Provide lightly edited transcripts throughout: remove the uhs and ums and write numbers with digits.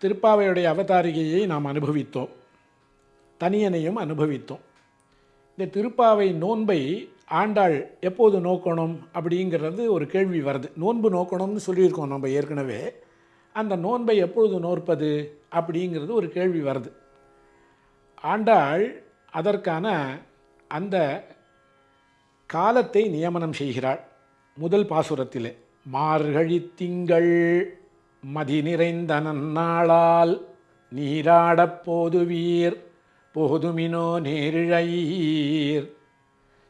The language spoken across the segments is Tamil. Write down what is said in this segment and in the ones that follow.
திருப்பாவையுடைய அவதாரிகையை நாம் அனுபவித்தோம், தனியனையும் அனுபவித்தோம். இந்த திருப்பாவை நோன்பை ஆண்டாள் எப்போது நோக்கணும் அப்படிங்கிறது ஒரு கேள்வி வருது. நோன்பு நோக்கணும்னு சொல்லியிருக்கோம் நம்ம ஏற்கனவே. அந்த நோன்பை எப்பொழுது நோற்பது அப்படிங்கிறது ஒரு கேள்வி வருது. ஆண்டாள் அதற்கான அந்த காலத்தை நியமனம் செய்கிறாள். முதல் பாசுரத்திலே மார்கழி திங்கள் மதி நிறைந்த நன்னாளால் நீராடப் போதுவீர் போதுமினோ நேரிழையீர்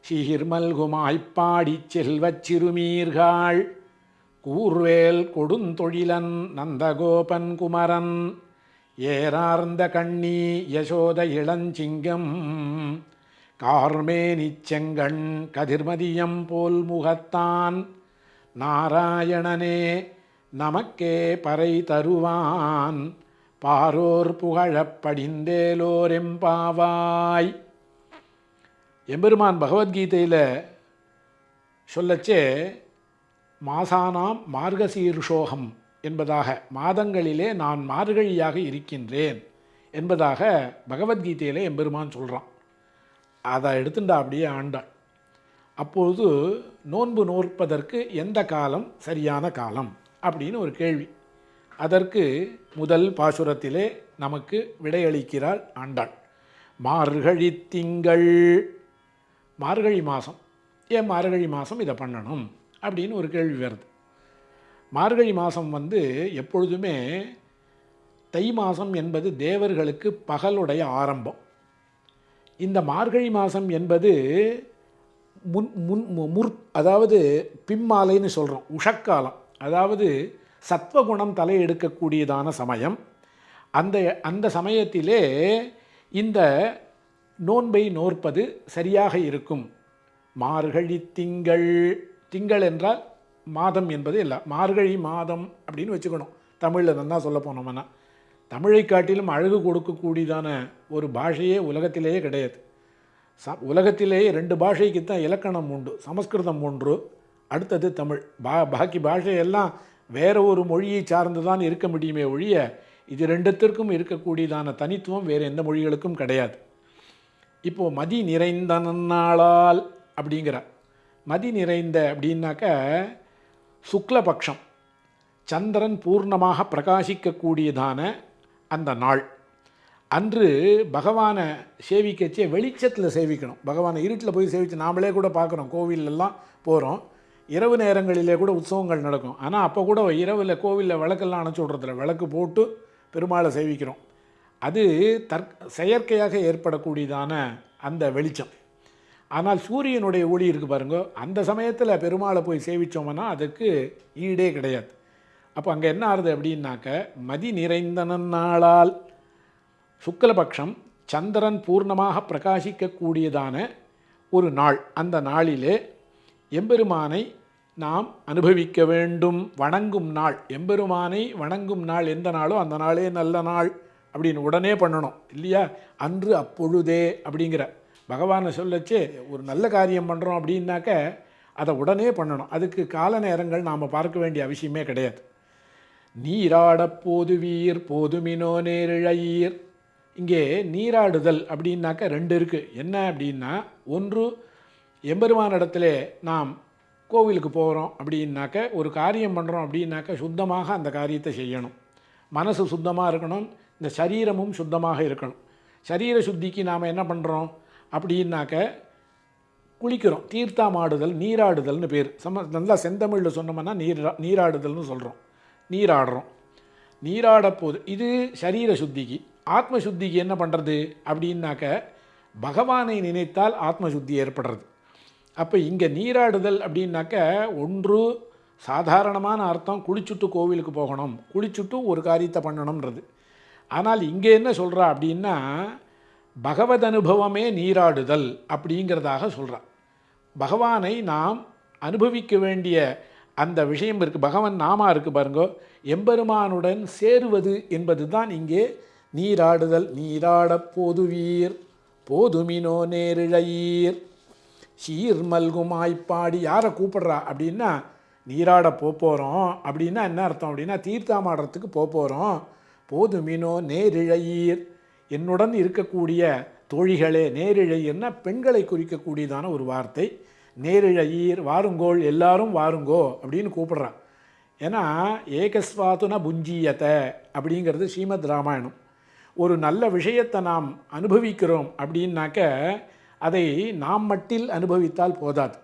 சீர்மல்குமாய்ப்பாடிச் செல்வச் சிறுமீர்கள் கூர்வேல் கொடுந்தொழிலன் நந்தகோபன் குமரன் ஏறார்ந்த கண்ணி யசோத இளஞ்சிங்கம் கார்மேனிச் செங்கண் கதிர்மதியம் போல் முகத்தான் நாராயணனே நமக்கே பறை தருவான் பாரோர் புகழப் படிந்தேலோர் எம்பாவாய். எம்பெருமான் பகவத்கீதையில் சொல்லச்சே மாசானாம் மார்கசீர்ஷோகம் என்பதாக, மாதங்களிலே நான் மார்கழியாக இருக்கின்றேன் என்பதாக பகவத்கீதையில் எம்பெருமான் சொல்கிறான். அதை எடுத்துட்டா அப்படியே ஆண்டாள். அப்பொழுது நோன்பு நோற்பதற்கு எந்த காலம் சரியான காலம் அப்படின்னு ஒரு கேள்வி. அதற்கு முதல் பாசுரத்திலே நமக்கு விடையளிக்கிறாள் ஆண்டாள். மார்கழி திங்கள், மார்கழி மாதம், ஏன் மார்கழி மாதம் இதை பண்ணணும் அப்படின்னு ஒரு கேள்வி வருது. மார்கழி மாதம் எப்பொழுதுமே தை மாதம் என்பது தேவர்களுக்கு பகலுடைய ஆரம்பம். இந்த மார்கழி மாதம் என்பது அதாவது பிம்மாலைன்னு சொல்கிறோம், உஷக்காலம், அதாவது சத்வகுணம் தலையெடுக்கக்கூடியதான சமயம். அந்த சமயத்திலே இந்த நோன்பை நோற்பது சரியாக இருக்கும். மார்கழி திங்கள், திங்கள் என்றால் மாதம் என்பது இல்லை, மார்கழி மாதம் அப்படின்னு வச்சுக்கணும். தமிழில் நல்லா சொல்ல போனோம்னா, தமிழை காட்டிலும் அழகு கொடுக்கக்கூடியதான ஒரு பாஷையே உலகத்திலேயே கிடையாது. உலகத்திலேயே 2 பாஷைக்கு தான் இலக்கணம் உண்டு. சமஸ்கிருதம் ஒன்று, அடுத்தது தமிழ். பாக்கி பாஷையெல்லாம் வேறு ஒரு மொழியை சார்ந்து தான் இருக்க முடியுமே ஒழிய இது 2த்திற்கும் இருக்கக்கூடியதான தனித்துவம் வேறு எந்த மொழிகளுக்கும் கிடையாது. இப்போது மதி நிறைந்த நன்னாளால் அப்படிங்கிறார். மதி நிறைந்த அப்படின்னாக்க சுக்லபக்ஷம், சந்திரன் பூர்ணமாக பிரகாசிக்கக்கூடியதான அந்த நாள் அன்று பகவானை சேவிக்கச்சே வெளிச்சத்தில் சேவிக்கணும். பகவானை இருட்டில் போய் சேவிச்சு நாமளே கூட பார்க்குறோம், கோவிலெல்லாம் போகிறோம், இரவு நேரங்களிலே கூட உற்சவங்கள் நடக்கும். ஆனால் அப்போ கூட இரவில் கோவிலில் விளக்கெல்லாம் அணைச்சி விட்றதில்ல, விளக்கு போட்டு பெருமாளை சேவிக்கிறோம். அது செயற்கையாக ஏற்படக்கூடியதான அந்த வெளிச்சம். ஆனால் சூரியனுடைய ஒளி இருக்குது பாருங்க, அந்த சமயத்தில் பெருமாளை போய் சேவித்தோம்னா அதுக்கு ஈடே கிடையாது. அப்போ அங்கே என்ன ஆறுது அப்படின்னாக்க மதி நிறைந்த நன்னாளால், சுக்லபக்ஷம், சந்திரன் பூர்ணமாக பிரகாசிக்கக்கூடியதான ஒரு நாள். அந்த நாளிலே எம்பெருமானை நாம் அனுபவிக்க வேண்டும், வணங்கும் நாள். எம்பெருமானை வணங்கும் நாள் எந்த நாளோ அந்த நாளே நல்ல நாள் அப்படின்னு உடனே பண்ணணும் இல்லையா? அன்று அப்பொழுதே அப்படிங்கிற பகவானை சொல்லச்சே ஒரு நல்ல காரியம் பண்ணுறோம் அப்படின்னாக்க அதை உடனே பண்ணணும். அதுக்கு கால நேரங்கள் நாம் பார்க்க வேண்டிய அவசியமே கிடையாது. நீராடப் போதுவீர் போதுமினோ நேரிழையீர். இங்கே நீராடுதல் அப்படின்னாக்க 2 இருக்குது. என்ன அப்படின்னா, ஒன்று எம்பெருமானிடத்திலே நாம் கோவிலுக்கு போகிறோம் அப்படின்னாக்க, ஒரு காரியம் பண்ணுறோம் அப்படின்னாக்க சுத்தமாக அந்த காரியத்தை செய்யணும். மனசு சுத்தமாக இருக்கணும், இந்த சரீரமும் சுத்தமாக இருக்கணும். சரீர சுத்திக்கு நாம் என்ன பண்ணுறோம் அப்படின்னாக்க குளிக்கிறோம், தீர்த்தாமாடுதல், நீராடுதல்னு பேர். நல்லா செந்தமிழில் சொன்னோம்னா நீராடுதல்னு சொல்கிறோம், நீராடுறோம். நீராடப்போது இது சரீர சுத்திக்கு. ஆத்ம சுத்திக்கு என்ன பண்ணுறது அப்படின்னாக்க பகவானை நினைத்தால் ஆத்ம சுத்தி ஏற்படுறது. அப்போ இங்கே நீராடுதல் அப்படின்னாக்க ஒன்று சாதாரணமான அர்த்தம், குளிச்சுட்டு கோவிலுக்கு போகணும், குளிச்சுட்டு ஒரு காரியத்தை பண்ணணுன்றது. ஆனால் இங்கே என்ன சொல்கிறா அப்படின்னா பகவத் அனுபவமே நீராடுதல் அப்படிங்கிறதாக சொல்கிறா. பகவானை நாம் அனுபவிக்க வேண்டிய அந்த விஷயம் இருக்குது, பகவன் நாமா இருக்குது பாருங்கோ, எம்பெருமானுடன் சேருவது என்பது தான் இங்கே நீராடுதல். நீராடப் போதுவீர் போதுமினோ நேரிழையீர் சீர்மல்குமாய்ப்பாடி. யாரை கூப்பிடுறா அப்படின்னா நீராட போகிறோம் அப்படின்னா என்ன அர்த்தம் அப்படின்னா தீர்த்தாமாடுறதுக்கு போகிறோம், போதுமினோ நேரிழையீர், என்னுடன் இருக்கக்கூடிய தோழிகளே, நேரிழையர்னா பெண்களை குறிக்கக்கூடியதான ஒரு வார்த்தை. நேரிழையீர், வாருங்கோள், எல்லாரும் வாருங்கோ அப்படின்னு கூப்பிட்றான். ஏன்னா ஏகஸ்வாத்துன புஞ்சியத்தை அப்படிங்கிறது ஸ்ரீமத் ராமாயணம். ஒரு நல்ல விஷயத்தை நாம் அனுபவிக்கிறோம் அப்படின்னாக்க அதை நாம் மட்டில் அனுபவித்தால் போதாது,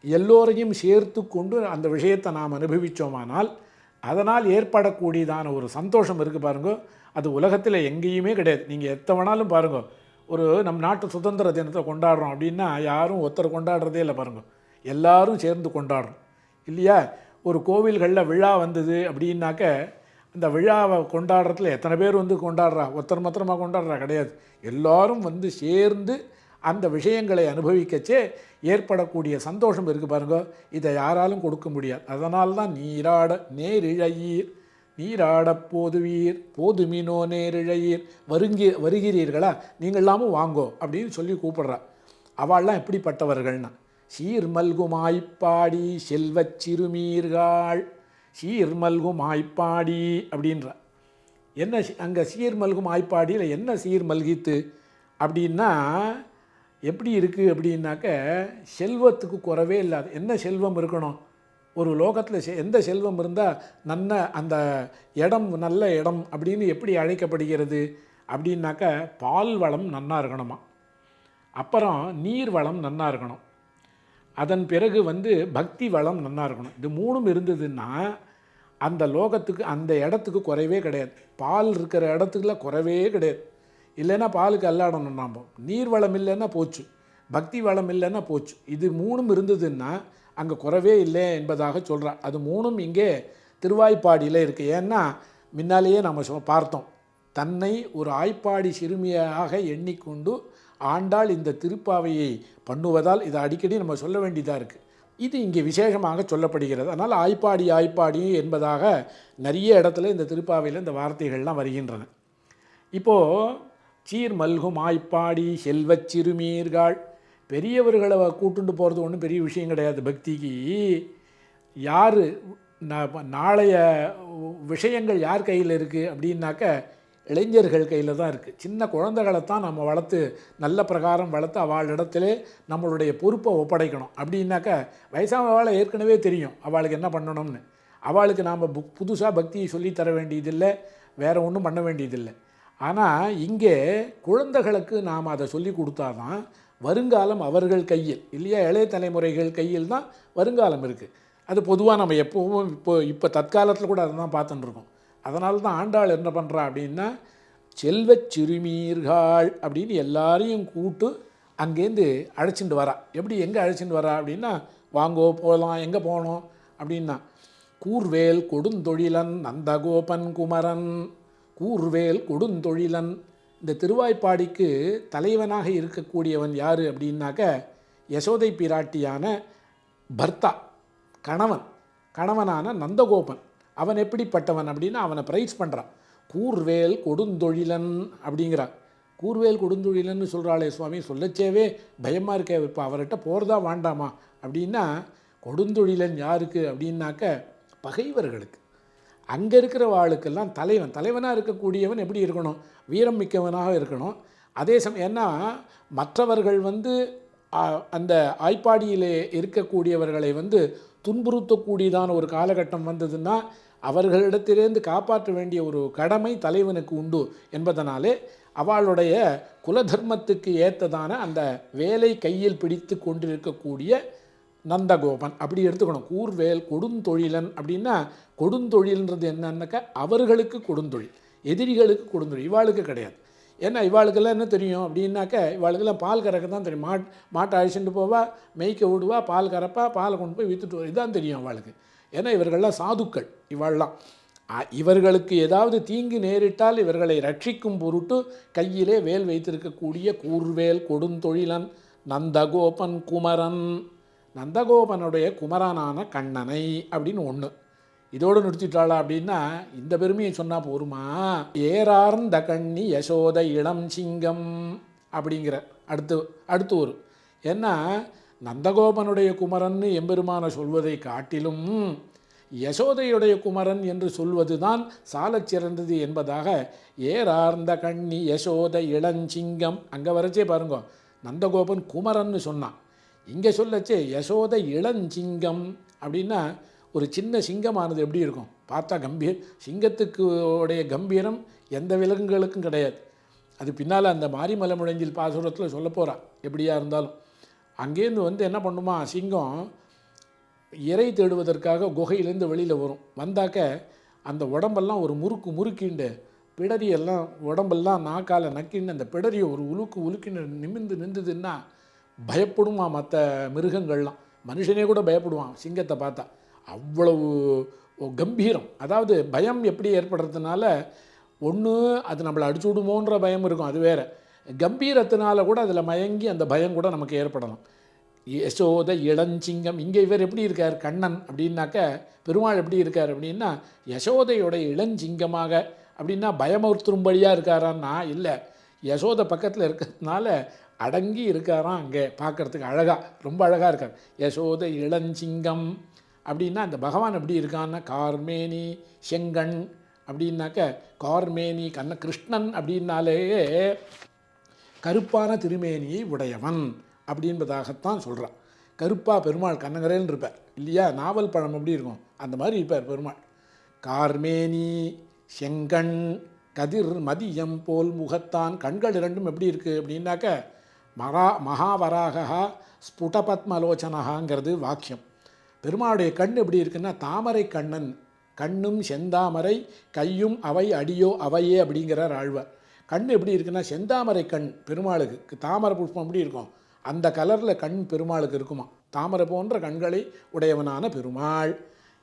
எல்லோரையும் சேர்த்து கொண்டு அந்த விஷயத்தை நாம் அனுபவித்தோமானால் அதனால் ஏற்படக்கூடியதான ஒரு சந்தோஷம் இருக்குது பாருங்க, அது உலகத்தில் எங்கேயுமே கிடையாது. நீங்கள் எத்தவனாலும் பாருங்க, ஒரு நம் நாட்டு சுதந்திர தினத்தை கொண்டாடுறோம் அப்படின்னா யாரும் ஒருத்தர் கொண்டாடுறதே இல்லை பாருங்க, எல்லாரும் சேர்ந்து கொண்டாடுறோம் இல்லையா? ஒரு கோவில்களில் விழா வந்தது அப்படின்னாக்க அந்த விழாவை கொண்டாடுறதுல எத்தனை பேர் வந்து கொண்டாடுறா? ஒருத்தர் மாத்திரமாக கொண்டாடுறா கிடையாது. எல்லாரும் வந்து சேர்ந்து அந்த விஷயங்களை அனுபவிக்கச்சே ஏற்படக்கூடிய சந்தோஷம் இருக்குது பாருங்க, இதை யாராலும் கொடுக்க முடியாது. அதனால்தான் நீராட நேரிழையீர், நீராட போதுவீர், போதுமினோ நேரிழையீர், வருகிறீர்களா, நீங்களாமும் வாங்கோ அப்படின்னு சொல்லி கூப்பிட்றா. அவள்லாம் எப்படிப்பட்டவர்கள்னா சீர்மல்குமாய்ப்பாடி செல்வச் சிறுமீர்கள், சீர்மல்கும் ஆய்ப்பாடி அப்படின்ற என்ன அங்கே சீர்மல்கும் ஆய்ப்பாடியில் என்ன சீர்மல்கித்து அப்படின்னா எப்படி இருக்குது அப்படின்னாக்க செல்வத்துக்கு குறவே இல்லாது. என்ன செல்வம் இருக்கணும் ஒரு லோகத்தில்? எந்த செல்வம் இருந்தால் அந்த இடம் நல்ல இடம் அப்படின்னு எப்படி அழைக்கப்படுகிறது அப்படின்னாக்க பால் வளம் நன்னா இருக்கணுமா, அப்புறம் நீர் வளம் நன்னா இருக்கணும், அதன் பிறகு வந்து பக்தி வளம் நன்னா இருக்கணும். இது மூணும் இருந்ததுன்னா அந்த லோகத்துக்கு அந்த இடத்துக்கு குறைவே கிடையாது. பால் இருக்கிற இடத்துக்குள்ள குறைவே கிடையாது. இல்லைன்னா பாலுக்கு அல்லாடணும் நாம். நீர் வளம் இல்லைன்னா போச்சு, பக்தி வளம் இல்லைன்னா போச்சு. இது மூணும் இருந்ததுன்னா அங்கே குறைவே இல்லை என்பதாக சொல்கிறார். அது மூணும் இங்கே திருவாய்ப்பாடியில் இருக்குது. ஏன்னா முன்னாலேயே நம்ம பார்த்தோம், தன்னை ஒரு ஆய்ப்பாடி சிறுமியாக எண்ணிக்கொண்டு ஆண்டாள் இந்த திருப்பாவையை பண்ணுவதால் இதை அடிக்கடி நம்ம சொல்ல வேண்டியதாக இருக்குது. இது இங்கே விசேஷமாக சொல்லப்படுகிறது. அதனால் ஆய்ப்பாடி என்பதாக நிறைய இடத்துல இந்த திருப்பாவையில் இந்த வார்த்தைகள்லாம் வருகின்றன. இப்போது சீர் மல்கும் ஆய்ப்பாடி செல்வச் சிறுமீர்கள், பெரியவர்களை கூட்டுண்டு போகிறது ஒன்றும் பெரிய விஷயம் கிடையாது பக்திக்கு. யார் நாளைய விஷயங்கள் யார் கையில் இருக்குது அப்படின்னாக்க இளைஞர்கள் கையில் தான் இருக்குது. சின்ன குழந்தைகளைத்தான் நம்ம வளர்த்து நல்ல பிரகாரம் வளர்த்து அவளிடத்திலே நம்மளுடைய பொறுப்பை ஒப்படைக்கணும். அப்படின்னாக்க வயசானவாளை ஏற்கனவே தெரியும் அவளுக்கு என்ன பண்ணணும்னு. அவளுக்கு நாம் புதுசாக பக்தியை சொல்லித்தர வேண்டியதில்லை, வேறு ஒன்றும் பண்ண வேண்டியதில்லை. ஆனால் இங்கே குழந்தைகளுக்கு நாம் அதை சொல்லி கொடுத்தா தான் வருங்காலம் அவர்கள் கையில் இல்லையா, இளைய தலைமுறைகள் கையில் தான் வருங்காலம் இருக்குது. அது பொதுவாக நம்ம எப்போவும் இப்போ தற்காலத்தில் கூட அதை தான் பார்த்துட்டுருக்கோம். அதனால தான் ஆண்டாள் என்ன பண்ணுறா அப்படின்னா செல்வச் சிறுமீர்கள் அப்படின்னு எல்லாரையும் கூட்டு அங்கேருந்து அழைச்சிட்டு வரா. எப்படி எங்கே அழைச்சிட்டு வரா அப்படின்னா வாங்கோ போகலாம், எங்கே போகணும் அப்படின்னா கூர்வேல் கொடுந்தொழிலன் நந்தகோபன் குமரன். கூர்வேல் கொடுந்தொழிலன், இந்த திருவாய்ப்பாடிக்கு தலைவனாக இருக்கக்கூடியவன் யார் அப்படின்னாக்க யசோதை பிராட்டியான பர்த்தா கணவனான நந்தகோபன். அவன் எப்படிப்பட்டவன் அப்படின்னா அவனை ப்ரைஸ் பண்ணுறான். கூர்வேல் கொடுந்தொழிலன் அப்படிங்கிறான். கூர்வேல் கொடுந்தொழிலன்னு சொல்கிறாளே சுவாமி, சொல்லச்சேவே பயமாக இருக்கே, இப்போ அவர்கிட்ட போகிறதா வேண்டாமா அப்படின்னா கொடுந்தொழிலன் யாருக்கு அப்படின்னாக்க பகைவர்களுக்கு. அங்கே இருக்கிற வாளுக்கெல்லாம் தலைவனாக இருக்கக்கூடியவன் எப்படி இருக்கணும், வீரம் மிக்கவனாக இருக்கணும். அதே சமயம் ஏன்னா மற்றவர்கள் வந்து அந்த ஆய்ப்பாடியிலே இருக்கக்கூடியவர்களை வந்து துன்புறுத்தக்கூடியதான ஒரு காலகட்டம் வந்ததுன்னா அவர்களிடத்திலேருந்து காப்பாற்ற வேண்டிய ஒரு கடமை தலைவனுக்கு உண்டு என்பதனாலே அவளுடைய குலதர்மத்துக்கு ஏற்றதான அந்த வேலை கையில் பிடித்து கொண்டிருக்கக்கூடிய நந்தகோபன் அப்படி எடுத்துக்கணும். கூர்வேல் கொடுந்தொழிலன் அப்படின்னா கொடுந்தொழில்ன்றது என்னன்னாக்கா அவர்களுக்கு கொடுந்தொழில், எதிரிகளுக்கு கொடுந்தொழில், இவாளுக்கு கிடையாது. ஏன்னா இவாளுக்கெல்லாம் என்ன தெரியும் அப்படின்னாக்க இவாளுக்கெல்லாம் பால் கறக்க தான் தெரியும். மாட்டை அழிச்சுட்டு போவா, மேய்க்க விடுவா, பால் கறப்பா, பாலை கொண்டு போய் விற்றுட்டு வா, இதுதான் தெரியும் அவளுக்கு. ஏன்னா இவர்கள்லாம் சாதுக்கள். இவாள்லாம் இவர்களுக்கு ஏதாவது தீங்கு நேரிட்டால் இவர்களை ரட்சிக்கும் பொருட்டு கையிலே வேல் வைத்திருக்கக்கூடிய கூர்வேல் கொடுந்தொழிலன் நந்தகோபன் குமரன். நந்தகோபனுடைய குமரனான கண்ணனை அப்படின்னு ஒன்று. இதோடு நிறுத்திட்டாளா அப்படின்னா இந்த பெருமையை சொன்னால் போருமா? ஏறார்ந்த கண்ணி யசோத இளம் சிங்கம் அப்படிங்கிற அடுத்து ஒரு. ஏன்னா நந்தகோபனுடைய குமரன்னு எம்பெருமான சொல்வதை காட்டிலும் யசோதையுடைய குமரன் என்று சொல்வது தான் சாலச் சிறந்தது என்பதாக ஏறார்ந்த கண்ணி யசோதை இளஞ்சிங்கம் அங்கே வரைச்சே பாருங்க, நந்தகோபன் குமரன்னு சொன்னான். இங்கே சொல்லச்சே யசோதை இளஞ்சிங்கம் அப்படின்னா ஒரு சின்ன சிங்கமானது எப்படி இருக்கும் பார்த்தா சிங்கத்துக்கு உடைய கம்பீரம் எந்த விலங்குகளுக்கும் கிடையாது. அது பின்னால் அந்த மாரிமலை முழஞ்சில் பாசுரத்தில் சொல்ல போகிறான். எப்படியா இருந்தாலும் அங்கேருந்து என்ன பண்ணுமா, சிங்கம் இறை தேடுவதற்காக குகையிலேருந்து வெளியில் வரும். வந்தாக்க அந்த உடம்பெல்லாம் ஒரு முறுக்கிண்டு பிடரியெல்லாம் உடம்பெல்லாம் நாக்கால் நக்கின்னு அந்த பிடரியை ஒரு உலுக்கின்னு நின்றுதுன்னா பயப்படுமா மற்ற மிருகங்கள்லாம். மனுஷனே கூட பயப்படுவான் சிங்கத்தை பார்த்தா. அவ்வளவு கம்பீரம். அதாவது பயம் எப்படி ஏற்படுறதுனால ஒன்று அது நம்மளை அடிச்சு விடுமோன்ற பயம் இருக்கும், அது வேறு. கம்பீரத்தினால கூட அதில் மயங்கி அந்த பயம் கூட நமக்கு ஏற்படலாம். யசோத இளஞ்சிங்கம். இங்கே இவர் எப்படி இருக்கார் கண்ணன் அப்படின்னாக்க, பெருமாள் எப்படி இருக்கார் அப்படின்னா யசோதையோட இளஞ்சிங்கமாக. அப்படின்னா பயமுறுத்தும்படியாக இருக்காரான்னா இல்லை, யசோதை பக்கத்தில் இருக்கிறதுனால அடங்கி இருக்காராம். அங்கே பார்க்குறதுக்கு அழகாக, ரொம்ப அழகாக இருக்கார். யசோதை இளஞ்சிங்கம் அப்படின்னா அந்த பகவான் எப்படி இருக்கான்னா கார்மேனி செங்கண் அப்படின்னாக்க, கார்மேனி கிருஷ்ணன் அப்படின்னாலே கருப்பான திருமேனியை உடையவன் அப்படின்பதாகத்தான் சொல்கிறான். கருப்பாக பெருமாள் கண்ணங்கரேன்னு இருப்பார் இல்லையா, நாவல் பழம் எப்படி இருக்கும் அந்த மாதிரி இருப்பார் பெருமாள். கார்மேனி செங்கண் கதிர் மதியம் போல் முகத்தான். கண்கள் இரண்டும் எப்படி இருக்குது அப்படின்னாக்க மகாவராகா ஸ்புடபத்மலோச்சனகாங்கிறது வாக்கியம். பெருமாளுடைய கண் எப்படி இருக்குன்னா தாமரை கண்ணன். கண்ணும் செந்தாமரை கையும் அவை அடியோ அவையே அப்படிங்கிறார் ஆழ்வார். கண் எப்படி இருக்குன்னா செந்தாமரை கண் பெருமாளுக்கு. தாமரை புஷ்பம் எப்படி இருக்கும் அந்த கலரில் கண் பெருமாளுக்கு இருக்குமா. தாமரை போன்ற கண்களை உடையவனான பெருமாள்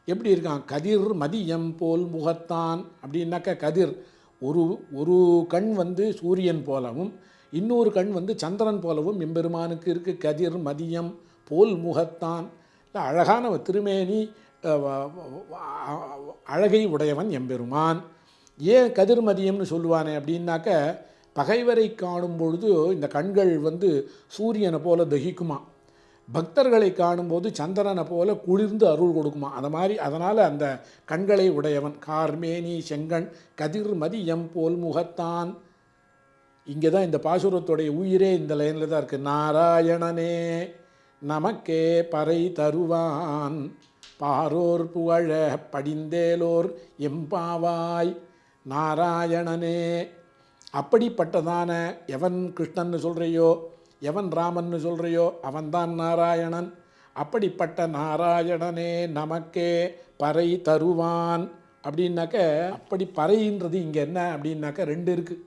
எப்படி இருக்கான். கதிர் மதியம் போல் முகத்தான் அப்படின்னாக்க கதிர் ஒரு கண் சூரியன் போலவும் இன்னொரு கண் சந்திரன் போலவும் எம்பெருமானுக்கு இருக்குது. கதிர் மதியம் போல் முகத்தான். அழகான திருமேனி அழகை உடையவன் எம்பெருமான். ஏன் கதிர்மதியம்னு சொல்லுவானே அப்படின்னாக்க, பகைவரை காணும் பொழுது இந்த கண்கள் சூரியனை போல தகிக்குமா, பக்தர்களை காணும்போது சந்திரனை போல குளிர்ந்து அருள் கொடுக்குமா. அந்த மாதிரி அதனால் அந்த கண்களை உடையவன். கார்மேனி செங்கண் கதிர் மதியம் போல் முகத்தான். இங்கே தான் இந்த பாசுரத்துடைய உயிரே இந்த லைனில் தான் இருக்குது. நாராயணனே நமக்கே பறை தருவான் பாரோர் புகழ படிந்தேலோர் எம்பாவாய். நாராயணனே அப்படிப்பட்டதான எவன் கிருஷ்ணன்னு சொல்கிறையோ, எவன் ராமன்னு சொல்கிறையோ அவன்தான் நாராயணன். அப்படிப்பட்ட நாராயணனே நமக்கே பறை தருவான் அப்படின்னாக்க, அப்படி பறைன்றது இங்கே என்ன அப்படின்னாக்க ரெண்டு இருக்குது.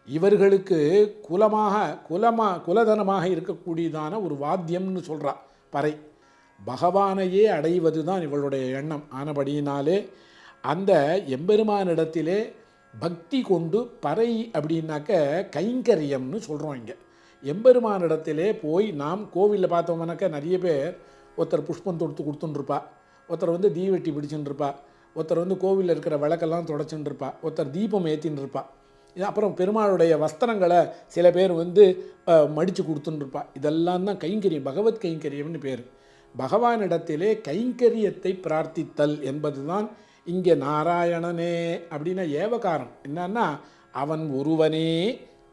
இவர்களுக்கு குலதனமாக இருக்கக்கூடியதான ஒரு வாத்தியம்னு சொல்கிறா பறை. பகவானையே அடைவது தான் இவளுடைய எண்ணம் ஆனபடியினாலே அந்த எம்பெருமானிடத்திலே பக்தி கொண்டு பறை அப்படின்னாக்க கைங்கரியம்னு சொல்கிறோம். இங்கே எம்பெருமானிடத்திலே போய் நாம் கோவிலில் பார்த்தோம்னாக்கா நிறைய பேர் ஒருத்தர் புஷ்பம் தொடுத்து கொடுத்துட்டுருப்பா, ஒருத்தர் தீவெட்டி பிடிச்சுட்டுருப்பா, ஒருத்தர் கோவிலில் இருக்கிற விளக்கெல்லாம் தொடச்சுட்டுருப்பா, ஒருத்தர் தீபம் ஏற்றின்னு இருப்பா. அப்புறம் பெருமாளுடைய வஸ்திரங்களை சில பேர் மடித்து கொடுத்துட்டுருப்பா. இதெல்லாம் தான் கைங்கரியம், பகவத் கைங்கரியம்னு பேர். பகவானிடத்திலே கைங்கரியத்தை பிரார்த்தித்தல் என்பது தான் இங்கே நாராயணனே அப்படின்னா ஏவகாரம். என்னன்னா அவன் ஒருவனே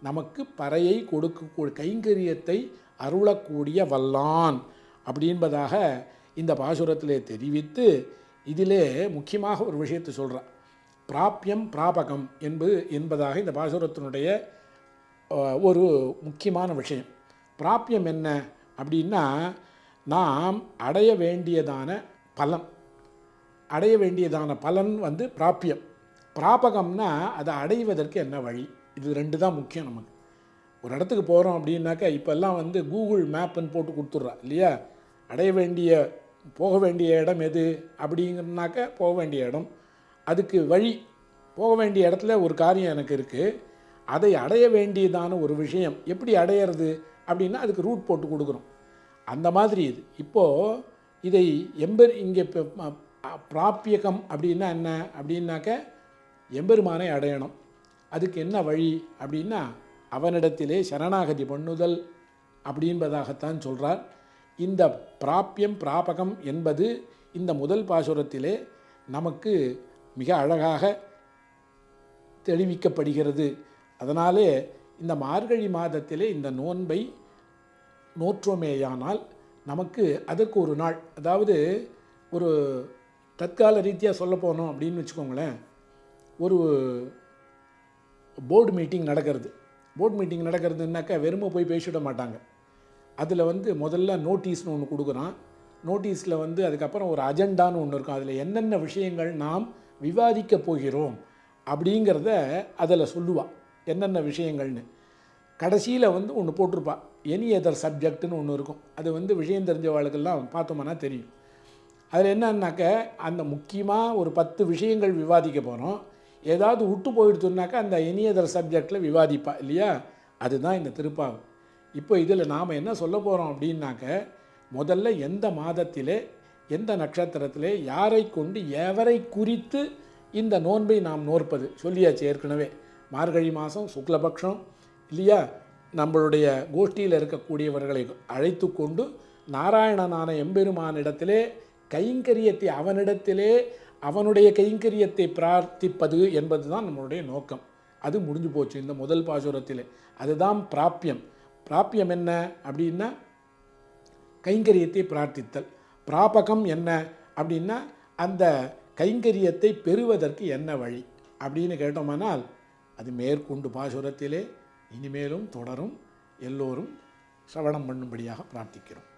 நமக்கு பறையை கொடுக்க கைங்கரியத்தை அருளக்கூடிய வல்லான் அப்படின்பதாக இந்த பாசுரத்திலே தெரிவித்து, இதிலே முக்கியமாக ஒரு விஷயத்தை சொல்கிறான். பிராப்பியம் பிராபகம் என்பதாக இந்த பாசுரத்தினுடைய ஒரு முக்கியமான விஷயம். பிராப்பியம் என்ன அப்படின்னா, நாம் அடைய வேண்டியதான பலன் பிராப்பியம். பிராபகம்னா அதை அடைவதற்கு என்ன வழி, இது ரெண்டு தான் முக்கியம். நமக்கு ஒரு இடத்துக்கு போகிறோம் அப்படின்னாக்கா இப்போல்லாம் கூகுள் மேப்புன்னு போட்டு கொடுத்துட்றா இல்லையா. போக வேண்டிய இடம் எது அப்படிங்கிறனாக்க போக வேண்டிய இடம், அதுக்கு வழி, போக வேண்டிய இடத்துல ஒரு காரியம் எனக்கு இருக்குது, அதை அடைய வேண்டியதான ஒரு விஷயம் எப்படி அடையிறது அப்படின்னா அதுக்கு ரூட் போட்டு கொடுக்குறோம். அந்த மாதிரி இது. இப்போது இதை இங்கே பிராப்பியகம் அப்படின்னா என்ன அப்படின்னாக்க எம்பெருமானை அடையணும். அதுக்கு என்ன வழி அப்படின்னா அவனிடத்திலே சரணாகதி பண்ணுதல் அப்படின்பதாகத்தான் சொல்கிறார். இந்த பிராப்பியம் பிராபகம் என்பது இந்த முதல் பாசுரத்திலே நமக்கு மிக அழகாக தெளிவிக்கப்படுகிறது. அதனாலே இந்த மார்கழி மாதத்திலே இந்த நோன்பை நோற்றோமேயானால் நமக்கு அதற்கு ஒரு நாள், அதாவது ஒரு தற்கால ரீதியாக சொல்ல போனோம் அப்படின்னு வச்சுக்கோங்களேன், ஒரு போர்டு மீட்டிங் நடக்கிறதுனாக்கா வெறுமை போய் பேசிவிட மாட்டாங்க. அதில் முதல்ல நோட்டீஸ்னு ஒன்று கொடுக்குறான். நோட்டீஸில் அதுக்கப்புறம் ஒரு அஜெண்டான்னு ஒன்று இருக்கும். அதில் என்னென்ன விஷயங்கள் நாம் விவாதிக்க போகிறோம் அப்படிங்கிறத அதில் சொல்லுவாள், என்னென்ன விஷயங்கள்னு. கடைசியில் ஒன்று போட்டிருப்பா, எனி அதர் சப்ஜெக்ட்னு ஒன்று இருக்கும். அது விஷயம் தெரிஞ்சவாளுக்கெல்லாம் பார்த்தோம்னா தெரியும். அதில் என்னன்னாக்க அந்த முக்கியமாக ஒரு 10 விஷயங்கள் விவாதிக்க போகிறோம். ஏதாவது விட்டு போயிடுச்சுனாக்கா அந்த எனி அதர் சப்ஜெக்டில் விவாதிப்பா இல்லையா? அதுதான் இந்த திருப்பாவை. இப்போ இதில் நாம் என்ன சொல்ல போகிறோம் அப்படின்னாக்க, முதல்ல எந்த மாதத்திலே எந்த நட்சத்திரத்திலே யாரை கொண்டு எவரை குறித்து இந்த நோன்பை நாம் நோற்பது சொல்லியாச்சு ஏற்கனவே. மார்கழி மாதம் சுக்லபக்ஷம் இல்லையா? நம்மளுடைய கோஷ்டியில் இருக்கக்கூடியவர்களை அழைத்து கொண்டு நாராயணனான எம்பெருமானிடத்திலே கைங்கரியத்தை, அவனிடத்திலே அவனுடைய கைங்கரியத்தை பிரார்த்திப்பது என்பது தான் நம்மளுடைய நோக்கம். அது முடிஞ்சு போச்சு இந்த முதல் பாசுரத்திலே. அதுதான் பிராப்பியம். பிராப்பியம் என்ன அப்படின்னா கைங்கரியத்தை பிரார்த்தித்தல். பிராபகம் என்ன அப்படின்னா அந்த கைங்கரியத்தை பெறுவதற்கு என்ன வழி அப்படின்னு கேட்டோமானால் அது மேற்கொண்டு பாசுரத்திலே இனிமேலும் தொடரும். எல்லோரும் சிரவணம் பண்ணும்படியாக பிரார்த்திக்கிறோம்.